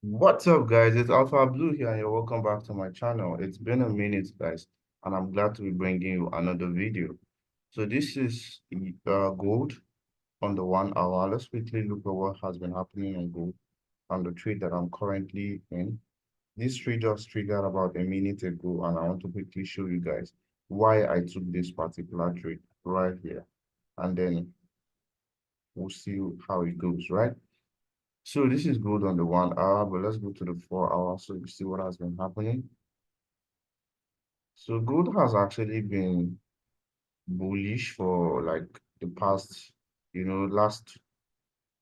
What's up, guys? It's Alpha Blue here, and you're welcome back to my channel. It's been a minute, guys, and I'm glad to be bringing you another video. So this is gold on the 1 hour. Let's quickly look at what has been happening on gold on the trade that I'm currently in. This trade just triggered about a minute ago, and I want to quickly show you guys why I took this particular trade right here, and then we'll see how it goes, right? So this is good on the 1 hour, but let's go to the 4 hour so you see what has been happening. So gold has actually been bullish for like the past, last,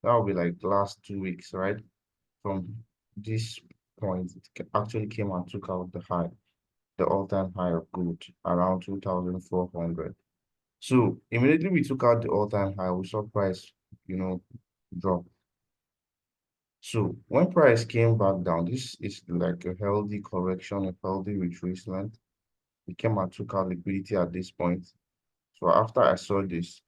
that will be like last 2 weeks, right? From this point, it actually came and took out the high, the all-time high of gold around 2,400. So immediately we took out the all-time high, we saw price, you know, drop. So when price came back down, this is like a healthy correction, a healthy retracement. We came and took out liquidity at this point. So after I saw this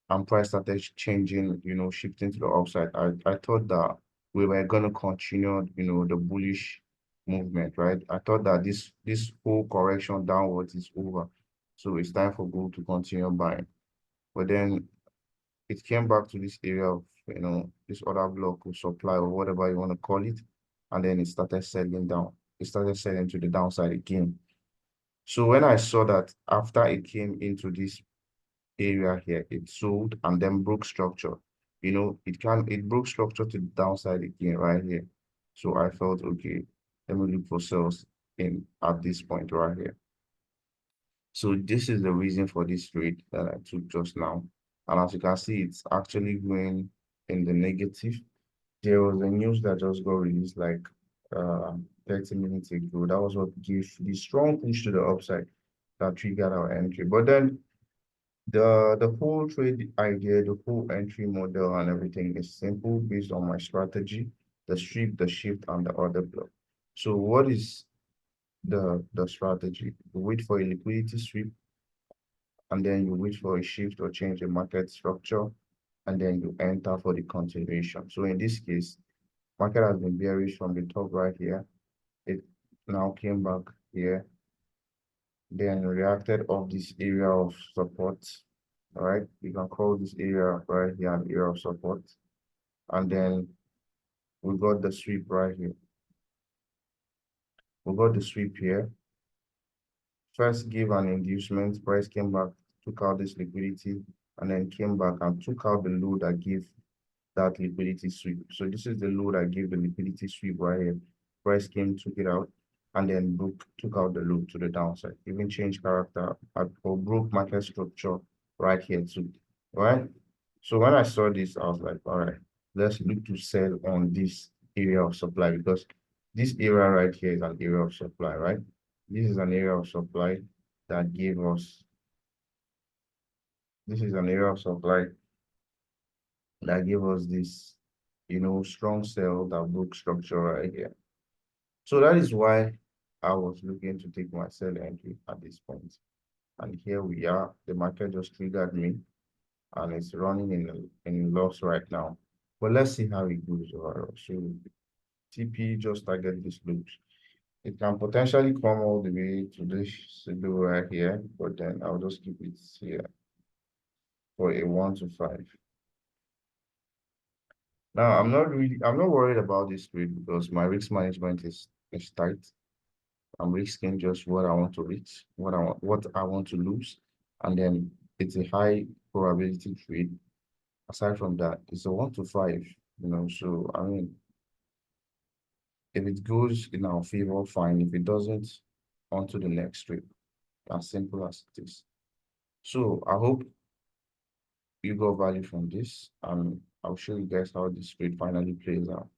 and price started changing, shifting to the upside, I thought that we were going to continue, the bullish movement, right? I thought that this whole correction downwards is over. So it's time for gold to continue buying. But then it came back to this area of, this other block of supply or whatever you want to call it. And then it started selling down. It started selling to the downside again. So when I saw that after it came into this area here, it sold and then broke structure. It broke structure to the downside again right here. So I felt, okay, let me look for sales in at this point right here. So this is the reason for this trade that I took just now. And as you can see, it's actually going in the negative. There was a news that just got released like 30 minutes ago. That was what gave the strong push to the upside that triggered our entry. But then the whole trade idea, the whole entry model and everything is simple based on my strategy, the strip, the shift, and the order block. So what is the strategy? You wait for a liquidity sweep, and then you wait for a shift or change in market structure, and then you enter for the continuation. So in this case, market has been bearish from the top right here. It now came back here, then reacted off this area of support. All right, you can call this area right here an area of support. And then we got the sweep right here. We got the sweep here. First give an inducement, price came back, took out this liquidity, and then came back and took out the low that gave that liquidity sweep. So this is the low that gave the liquidity sweep right here. Price came, took it out, and then took out the low to the downside. Even changed character or broke market structure right here too. Right? So when I saw this, I was like, all right, let's look to sell on this area of supply because this area right here is an area of supply, right? This is an area of supply that gave us, this is an area of supply that gave us this, strong sell that broke structure right here. So that is why I was looking to take my sell entry at this point. And here we are. The market just triggered me and it's running in loss right now. But let's see how it goes overall. So TP just target this loops. It can potentially come all the way to this low right here, but then I'll just keep it here for a 1 to 5. Now I'm not worried about this trade because my risk management is tight. I'm risking just what I want to reach, what I want to lose, and then it's a high probability trade. Aside from that, it's a 1 to 5, so I mean, if it goes in our favor, fine. If it doesn't, on to the next trade. As simple as it is. So I hope you got value from this. I'll show you guys how this trade finally plays out.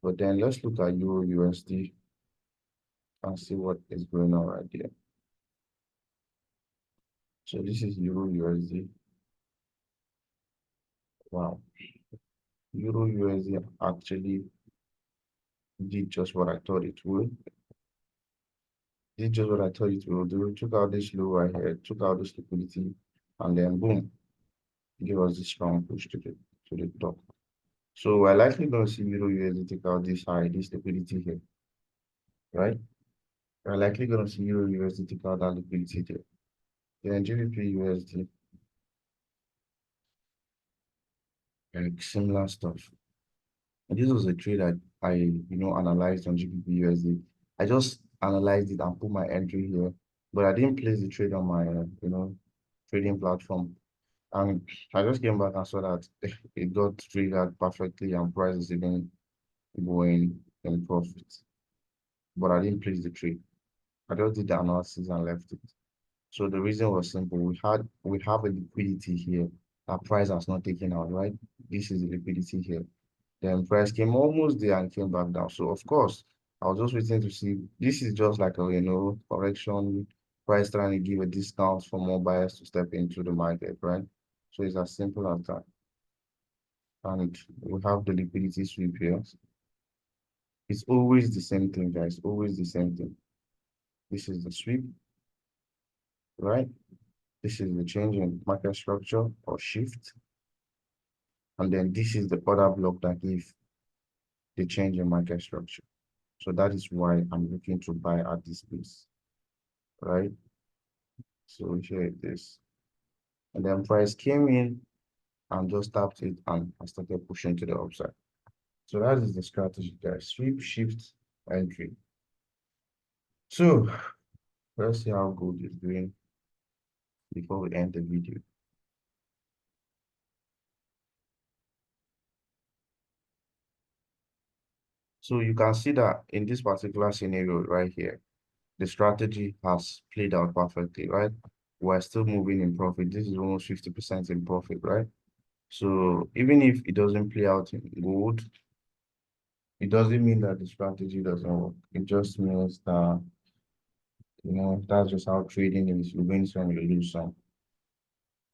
But then let's look at Euro USD and see what is going on right there. So this is Euro USD. Wow. Euro USD actually did just what I thought it would. Did just what I thought it would do. Took out this low right here, took out this liquidity, and then boom, give us this strong push to the top. So we're likely going to see Euro USD take out this high, this liquidity here, right? We're likely going to see Euro USD take out that liquidity there. Then GBP USD, like similar stuff. And this was a trade I analyzed on GBP USD. I just analyzed it and put my entry here, but I didn't place the trade on my, trading platform. And I just came back and saw that it got triggered perfectly and price is even going in profit. But I didn't place the trade. I just did the analysis and left it. So the reason was simple. We have a liquidity here. That price has not taken out, right? This is the liquidity here. Then price came almost there and came back down. So of course, I was just waiting to see. This is just like a correction. Price trying to give a discount for more buyers to step into the market, right? So it's as simple as that. And we have the liquidity sweep here. It's always the same thing, guys. Always the same thing. This is the sweep, right? This is the change in market structure or shift. And then this is the other block that gives the change in market structure. So that is why I'm looking to buy at this place, right? So here it is. And then price came in and just tapped it and I started pushing to the upside. So that is the strategy, guys. Sweep, shift, entry. So let's see how gold is doing before we end the video. So you can see that in this particular scenario right here, the strategy has played out perfectly, right? We're still moving in profit. This is almost 50% in profit, right? So even if it doesn't play out in gold, it doesn't mean that the strategy doesn't work. It just means that, that's just how trading is. You win some, you lose some.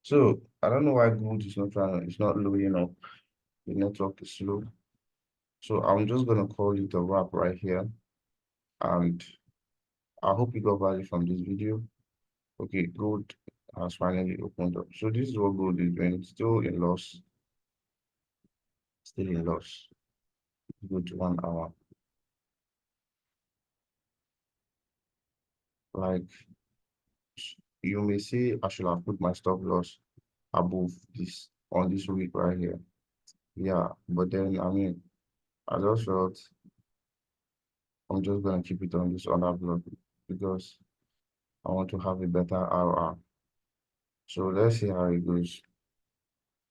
So I don't know why gold is not it's not loading up. The network is slow. So I'm just gonna call it a wrap right here. And I hope you got value from this video. Okay, gold has finally opened up. So this is what gold is doing. It's still in loss. Still in loss. Go to 1 hour. Like you may say I should have put my stop loss above this on this week right here. Yeah, but then I mean I just felt I'm just gonna keep it on this other block because I want to have a better RR. So let's see how it goes.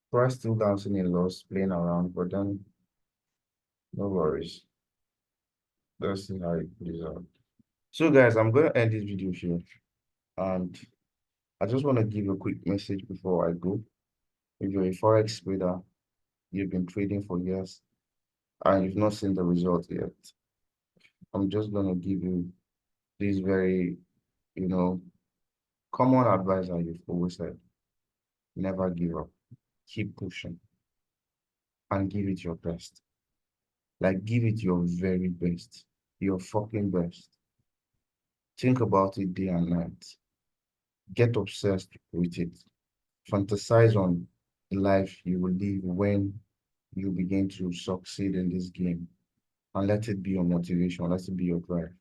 Price still dancing in loss, playing around, but then no worries. Let's see how it plays out. So guys, I'm gonna end this video here, and I just want to give a quick message before I go. If you're a forex trader, you've been trading for years, and you've not seen the result yet, I'm just gonna give you this very, you know, common advice that you've always said: never give up, keep pushing, and give it your best. Like, give it your very best, your fucking best. Think about it day and night. Get obsessed with it. Fantasize on the life you will live when you begin to succeed in this game. And let it be your motivation. Let it be your drive.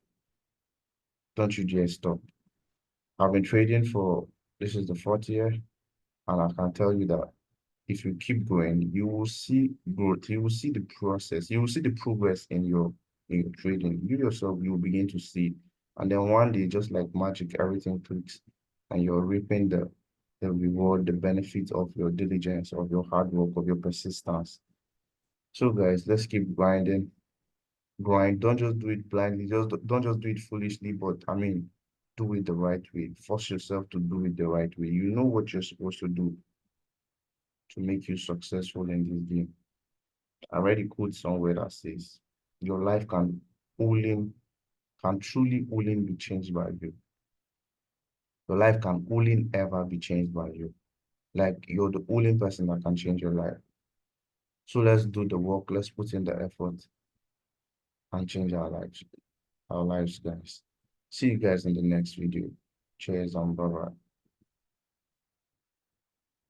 Don't you dare stop. I've been trading for, this is the 4th year, and I can tell you that if you keep going, you will see growth. You will see the process. You will see the progress in your trading. You yourself, you will begin to see. And then one day, just like magic, everything clicks, and you're reaping the reward, the benefits of your diligence, of your hard work, of your persistence. So guys, let's keep grinding. Grind. Don't just do it blindly. Just don't just do it foolishly, but I mean, do it the right way. Force yourself to do it the right way. You know what you're supposed to do to make you successful in this game. I read a quote somewhere that says, your life can truly only be changed by you. Your life can only ever be changed by you. Like you're the only person that can change your life. So let's do the work. Let's put in the effort and change our lives. Our lives, guys. See you guys in the next video. Cheers and bye-bye.